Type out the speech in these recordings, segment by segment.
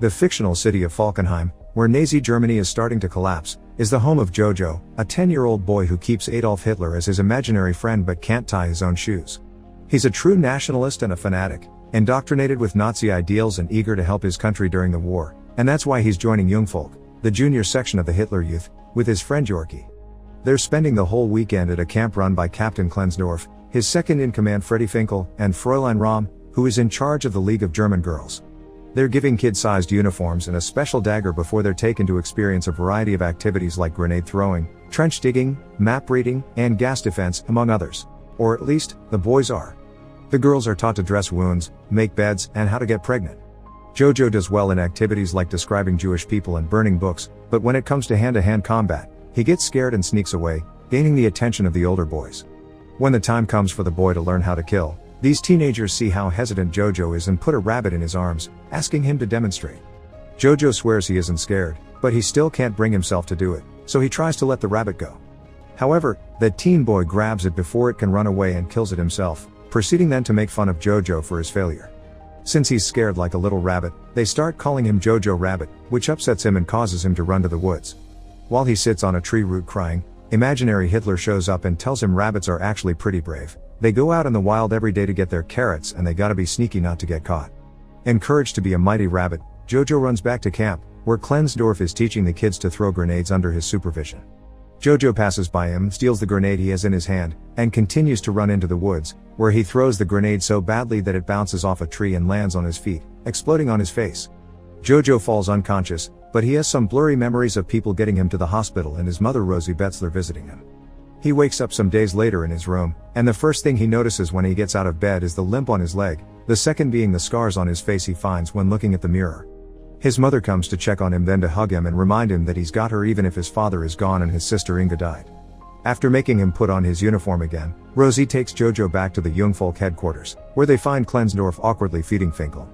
The fictional city of Falkenheim, where Nazi Germany is starting to collapse, is the home of Jojo, a 10-year-old boy who keeps Adolf Hitler as his imaginary friend but can't tie his own shoes. He's a true nationalist and a fanatic, indoctrinated with Nazi ideals and eager to help his country during the war, and that's why he's joining Jungvolk, the junior section of the Hitler Youth, with his friend Yorkie. They're spending the whole weekend at a camp run by Captain Klensdorf, his second-in-command Freddie Finkel, and Fräulein Rahm, who is in charge of the League of German Girls. They're giving kid-sized uniforms and a special dagger before they're taken to experience a variety of activities like grenade throwing, trench digging, map reading, and gas defense, among others. Or at least, the boys are. The girls are taught to dress wounds, make beds, and how to get pregnant. Jojo does well in activities like describing Jewish people and burning books, but when it comes to hand-to-hand combat, he gets scared and sneaks away, gaining the attention of the older boys. When the time comes for the boy to learn how to kill, these teenagers see how hesitant Jojo is and put a rabbit in his arms, asking him to demonstrate. Jojo swears he isn't scared, but he still can't bring himself to do it, so he tries to let the rabbit go. However, the teen boy grabs it before it can run away and kills it himself, proceeding then to make fun of Jojo for his failure. Since he's scared like a little rabbit, they start calling him Jojo Rabbit, which upsets him and causes him to run to the woods. While he sits on a tree root crying, imaginary Hitler shows up and tells him rabbits are actually pretty brave. They go out in the wild every day to get their carrots and they gotta be sneaky not to get caught. Encouraged to be a mighty rabbit, Jojo runs back to camp, where Klensdorf is teaching the kids to throw grenades under his supervision. Jojo passes by him, steals the grenade he has in his hand, and continues to run into the woods, where he throws the grenade so badly that it bounces off a tree and lands on his feet, exploding on his face. Jojo falls unconscious, but he has some blurry memories of people getting him to the hospital and his mother Rosie Betzler visiting him. He wakes up some days later in his room, and the first thing he notices when he gets out of bed is the limp on his leg, the second being the scars on his face he finds when looking at the mirror. His mother comes to check on him, then to hug him and remind him that he's got her even if his father is gone and his sister Inga died. After making him put on his uniform again, Rosie takes Jojo back to the Jungvolk headquarters, where they find Klensdorf awkwardly feeding Finkel.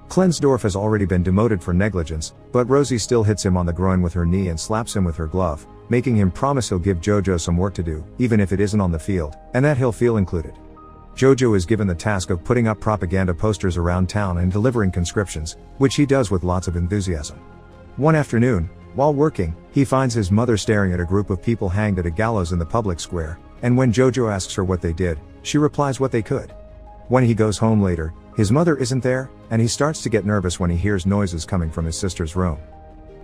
Klensdorf has already been demoted for negligence, but Rosie still hits him on the groin with her knee and slaps him with her glove, making him promise he'll give Jojo some work to do, even if it isn't on the field, and that he'll feel included. Jojo is given the task of putting up propaganda posters around town and delivering conscriptions, which he does with lots of enthusiasm. One afternoon, while working, he finds his mother staring at a group of people hanged at a gallows in the public square, and when Jojo asks her what they did, she replies what they could. When he goes home later, his mother isn't there, and he starts to get nervous when he hears noises coming from his sister's room.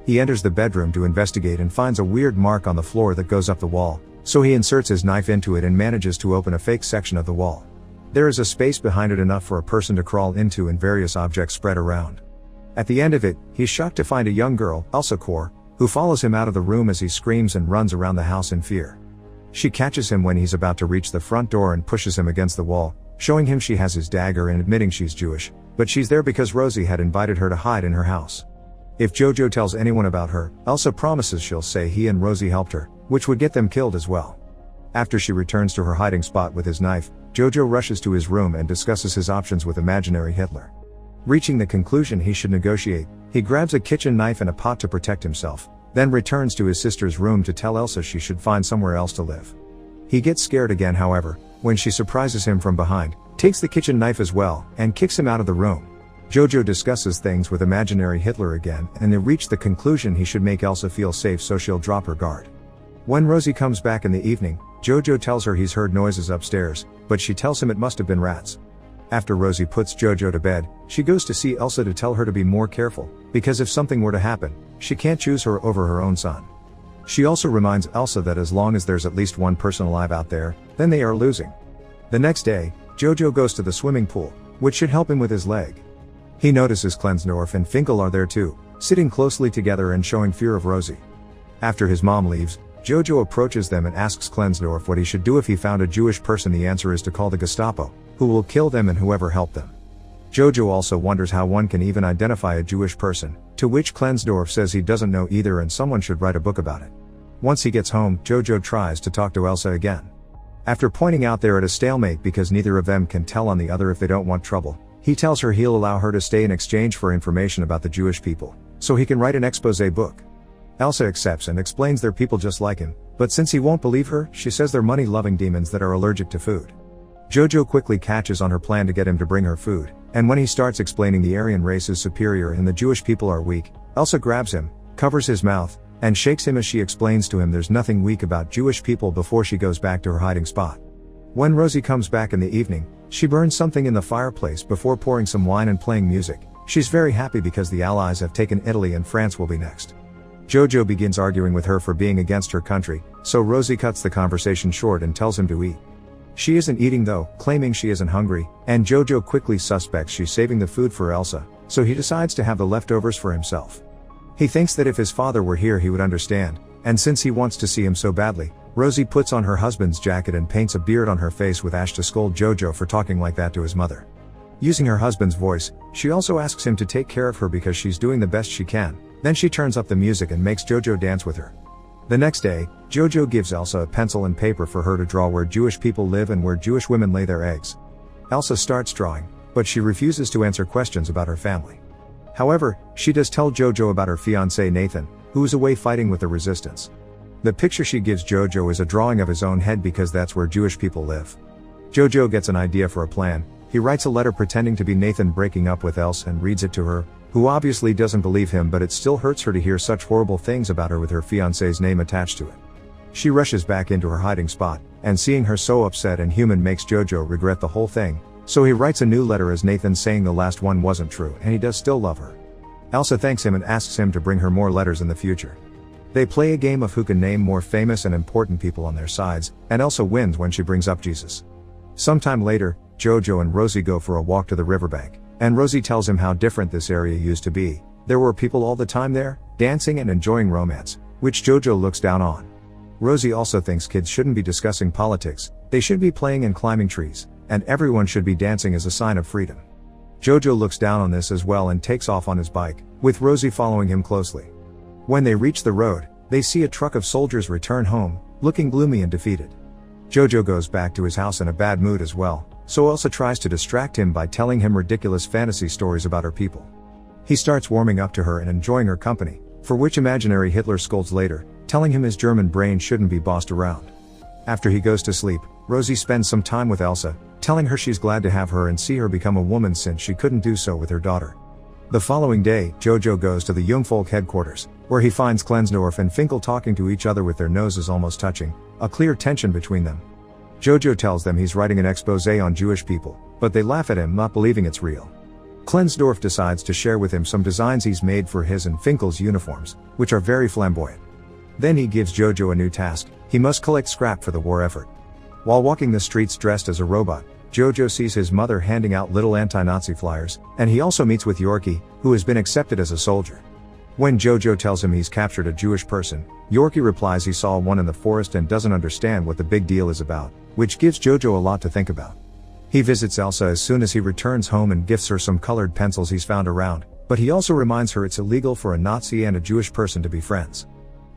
He enters the bedroom to investigate and finds a weird mark on the floor that goes up the wall, so he inserts his knife into it and manages to open a fake section of the wall. There is a space behind it enough for a person to crawl into and various objects spread around. At the end of it, he's shocked to find a young girl, Elsa Kor, who follows him out of the room as he screams and runs around the house in fear. She catches him when he's about to reach the front door and pushes him against the wall, showing him she has his dagger and admitting she's Jewish, but she's there because Rosie had invited her to hide in her house. If Jojo tells anyone about her, Elsa promises she'll say he and Rosie helped her, which would get them killed as well. After she returns to her hiding spot with his knife, Jojo rushes to his room and discusses his options with imaginary Hitler. Reaching the conclusion he should negotiate, he grabs a kitchen knife and a pot to protect himself, then returns to his sister's room to tell Elsa she should find somewhere else to live. He gets scared again, however, when she surprises him from behind, takes the kitchen knife as well, and kicks him out of the room. Jojo discusses things with imaginary Hitler again, and they reach the conclusion he should make Elsa feel safe so she'll drop her guard. When Rosie comes back in the evening, Jojo tells her he's heard noises upstairs, but she tells him it must have been rats. After Rosie puts Jojo to bed, she goes to see Elsa to tell her to be more careful, because if something were to happen, she can't choose her over her own son. She also reminds Elsa that as long as there's at least one person alive out there, then they are losing. The next day, Jojo goes to the swimming pool, which should help him with his leg. He notices Klensdorf and Finkel are there too, sitting closely together and showing fear of Rosie. After his mom leaves, Jojo approaches them and asks Klensdorf what he should do if he found a Jewish person. The answer is to call the Gestapo, who will kill them and whoever helped them. Jojo also wonders how one can even identify a Jewish person, to which Klensdorf says he doesn't know either and someone should write a book about it. Once he gets home, Jojo tries to talk to Elsa again. After pointing out they're at a stalemate because neither of them can tell on the other if they don't want trouble, he tells her he'll allow her to stay in exchange for information about the Jewish people, so he can write an exposé book. Elsa accepts and explains they're people just like him, but since he won't believe her, she says they're money-loving demons that are allergic to food. Jojo quickly catches on her plan to get him to bring her food, And when he starts explaining the Aryan race is superior and the Jewish people are weak, Elsa grabs him, covers his mouth, and shakes him as she explains to him there's nothing weak about Jewish people before she goes back to her hiding spot. When Rosie comes back in the evening, she burns something in the fireplace before pouring some wine and playing music. She's very happy because the Allies have taken Italy and France will be next. Jojo begins arguing with her for being against her country, so Rosie cuts the conversation short and tells him to eat. She isn't eating though, claiming she isn't hungry, and Jojo quickly suspects she's saving the food for Elsa, so he decides to have the leftovers for himself. He thinks that if his father were here he would understand, and since he wants to see him so badly, Rosie puts on her husband's jacket and paints a beard on her face with ash to scold Jojo for talking like that to his mother. Using her husband's voice, she also asks him to take care of her because she's doing the best she can, then she turns up the music and makes Jojo dance with her. The next day, Jojo gives Elsa a pencil and paper for her to draw where Jewish people live and where Jewish women lay their eggs. Elsa starts drawing, but she refuses to answer questions about her family. However, she does tell Jojo about her fiancé Nathan, who is away fighting with the resistance. The picture she gives Jojo is a drawing of his own head because that's where Jewish people live. Jojo gets an idea for a plan. He writes a letter pretending to be Nathan breaking up with Elsa and reads it to her, who obviously doesn't believe him, but it still hurts her to hear such horrible things about her with her fiancé's name attached to it. She rushes back into her hiding spot, and seeing her so upset and human makes Jojo regret the whole thing, so he writes a new letter as Nathan saying the last one wasn't true and he does still love her. Elsa thanks him and asks him to bring her more letters in the future. They play a game of who can name more famous and important people on their sides, and Elsa wins when she brings up Jesus. Sometime later, Jojo and Rosie go for a walk to the riverbank, and Rosie tells him how different this area used to be. There were people all the time there, dancing and enjoying romance, which Jojo looks down on. Rosie also thinks kids shouldn't be discussing politics, they should be playing and climbing trees, and everyone should be dancing as a sign of freedom. Jojo looks down on this as well and takes off on his bike, with Rosie following him closely. When they reach the road, they see a truck of soldiers return home, looking gloomy and defeated. Jojo goes back to his house in a bad mood as well, so Elsa tries to distract him by telling him ridiculous fantasy stories about her people. He starts warming up to her and enjoying her company, for which imaginary Hitler scolds later, telling him his German brain shouldn't be bossed around. After he goes to sleep, Rosie spends some time with Elsa, telling her she's glad to have her and see her become a woman since she couldn't do so with her daughter. The following day, Jojo goes to the Jungvolk headquarters, where he finds Klensdorf and Finkel talking to each other with their noses almost touching, a clear tension between them. Jojo tells them he's writing an exposé on Jewish people, but they laugh at him, not believing it's real. Klensdorf decides to share with him some designs he's made for his and Finkel's uniforms, which are very flamboyant. Then he gives Jojo a new task: he must collect scrap for the war effort. While walking the streets dressed as a robot, Jojo sees his mother handing out little anti-Nazi flyers, and he also meets with Yorkie, who has been accepted as a soldier. When Jojo tells him he's captured a Jewish person, Yorkie replies he saw one in the forest and doesn't understand what the big deal is about, which gives Jojo a lot to think about. He visits Elsa as soon as he returns home and gifts her some colored pencils he's found around, but he also reminds her it's illegal for a Nazi and a Jewish person to be friends.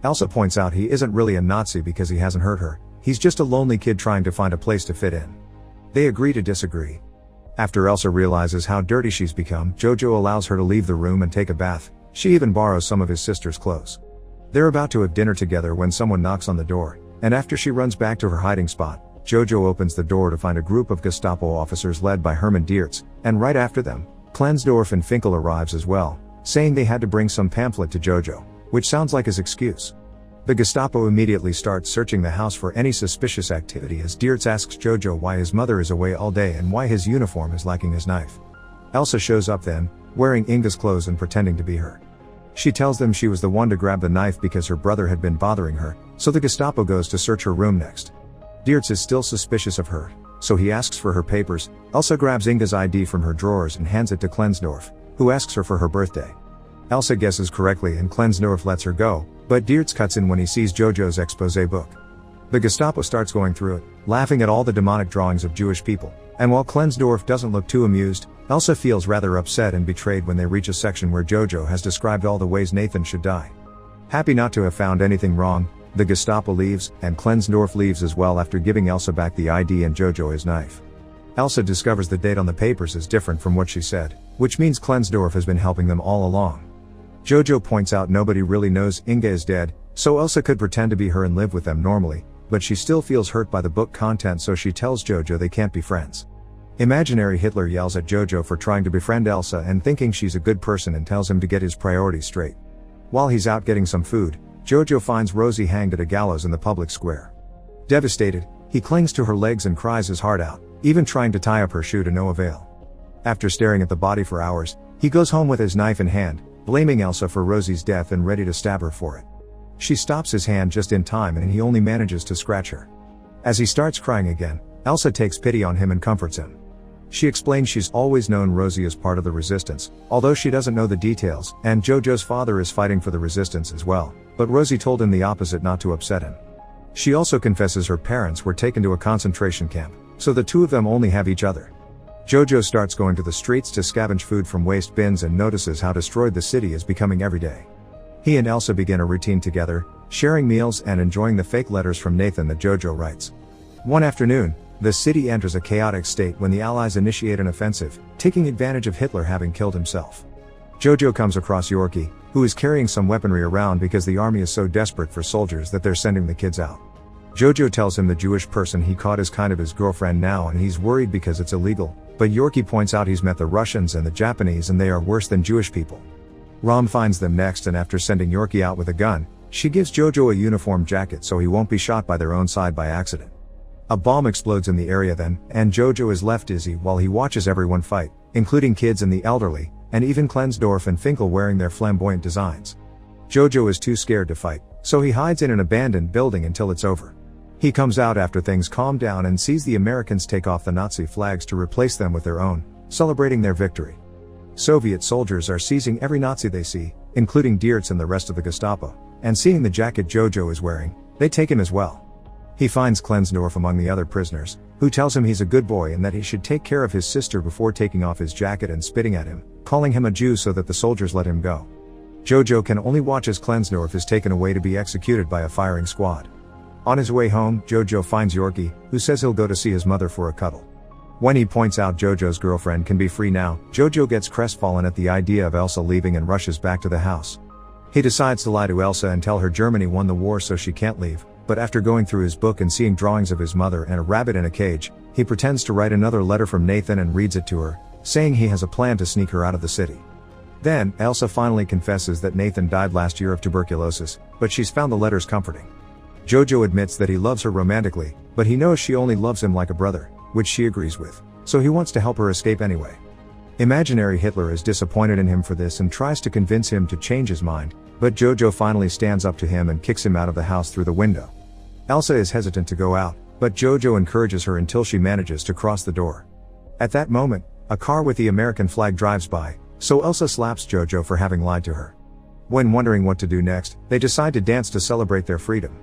Elsa points out he isn't really a Nazi because he hasn't hurt her, he's just a lonely kid trying to find a place to fit in. They agree to disagree. After Elsa realizes how dirty she's become, Jojo allows her to leave the room and take a bath. She even borrows some of his sister's clothes. They're about to have dinner together when someone knocks on the door, and after she runs back to her hiding spot, Jojo opens the door to find a group of Gestapo officers led by Hermann Diertz, and right after them, Klensdorf and Finkel arrives as well, saying they had to bring some pamphlet to Jojo, which sounds like his excuse. The Gestapo immediately starts searching the house for any suspicious activity as Diertz asks Jojo why his mother is away all day and why his uniform is lacking his knife. Elsa shows up then, wearing Inga's clothes and pretending to be her. She tells them she was the one to grab the knife because her brother had been bothering her, so the Gestapo goes to search her room next. Diertz is still suspicious of her, so he asks for her papers. Elsa grabs Inga's ID from her drawers and hands it to Klensdorf, who asks her for her birthday. Elsa guesses correctly and Klensdorf lets her go, but Diertz cuts in when he sees Jojo's exposé book. The Gestapo starts going through it, laughing at all the demonic drawings of Jewish people, and while Klensdorf doesn't look too amused, Elsa feels rather upset and betrayed when they reach a section where Jojo has described all the ways Nathan should die. Happy not to have found anything wrong, the Gestapo leaves, and Klensdorf leaves as well after giving Elsa back the ID and Jojo his knife. Elsa discovers the date on the papers is different from what she said, which means Klensdorf has been helping them all along. Jojo points out nobody really knows Inga is dead, so Elsa could pretend to be her and live with them normally, but she still feels hurt by the book content, so she tells Jojo they can't be friends. Imaginary Hitler yells at Jojo for trying to befriend Elsa and thinking she's a good person and tells him to get his priorities straight. While he's out getting some food, Jojo finds Rosie hanged at a gallows in the public square. Devastated, he clings to her legs and cries his heart out, even trying to tie up her shoe to no avail. After staring at the body for hours, he goes home with his knife in hand, blaming Elsa for Rosie's death and ready to stab her for it. She stops his hand just in time and he only manages to scratch her. As he starts crying again, Elsa takes pity on him and comforts him. She explains she's always known Rosie as part of the resistance, although she doesn't know the details, and Jojo's father is fighting for the resistance as well, but Rosie told him the opposite not to upset him. She also confesses her parents were taken to a concentration camp, so the two of them only have each other. Jojo starts going to the streets to scavenge food from waste bins and notices how destroyed the city is becoming every day. He and Elsa begin a routine together, sharing meals and enjoying the fake letters from Nathan that Jojo writes. One afternoon, the city enters a chaotic state when the Allies initiate an offensive, taking advantage of Hitler having killed himself. Jojo comes across Yorkie, who is carrying some weaponry around because the army is so desperate for soldiers that they're sending the kids out. Jojo tells him the Jewish person he caught is kind of his girlfriend now and he's worried because it's illegal, but Yorkie points out he's met the Russians and the Japanese and they are worse than Jewish people. Rom finds them next and after sending Yorkie out with a gun, she gives Jojo a uniform jacket so he won't be shot by their own side by accident. A bomb explodes in the area then, and Jojo is left dizzy while he watches everyone fight, including kids and the elderly, and even Klensdorf and Finkel wearing their flamboyant designs. Jojo is too scared to fight, so he hides in an abandoned building until it's over. He comes out after things calm down and sees the Americans take off the Nazi flags to replace them with their own, celebrating their victory. Soviet soldiers are seizing every Nazi they see, including Diertz and the rest of the Gestapo, and seeing the jacket Jojo is wearing, they take him as well. He finds Klensdorf among the other prisoners, who tells him he's a good boy and that he should take care of his sister before taking off his jacket and spitting at him, calling him a Jew so that the soldiers let him go. Jojo can only watch as Klensdorf is taken away to be executed by a firing squad. On his way home, Jojo finds Yorkie, who says he'll go to see his mother for a cuddle. When he points out Jojo's girlfriend can be free now, Jojo gets crestfallen at the idea of Elsa leaving and rushes back to the house. He decides to lie to Elsa and tell her Germany won the war so she can't leave, but after going through his book and seeing drawings of his mother and a rabbit in a cage, he pretends to write another letter from Nathan and reads it to her, saying he has a plan to sneak her out of the city. Then, Elsa finally confesses that Nathan died last year of tuberculosis, but she's found the letters comforting. Jojo admits that he loves her romantically, but he knows she only loves him like a brother, which she agrees with, so he wants to help her escape anyway. Imaginary Hitler is disappointed in him for this and tries to convince him to change his mind, but Jojo finally stands up to him and kicks him out of the house through the window. Elsa is hesitant to go out, but Jojo encourages her until she manages to cross the door. At that moment, a car with the American flag drives by, so Elsa slaps Jojo for having lied to her. When wondering what to do next, they decide to dance to celebrate their freedom.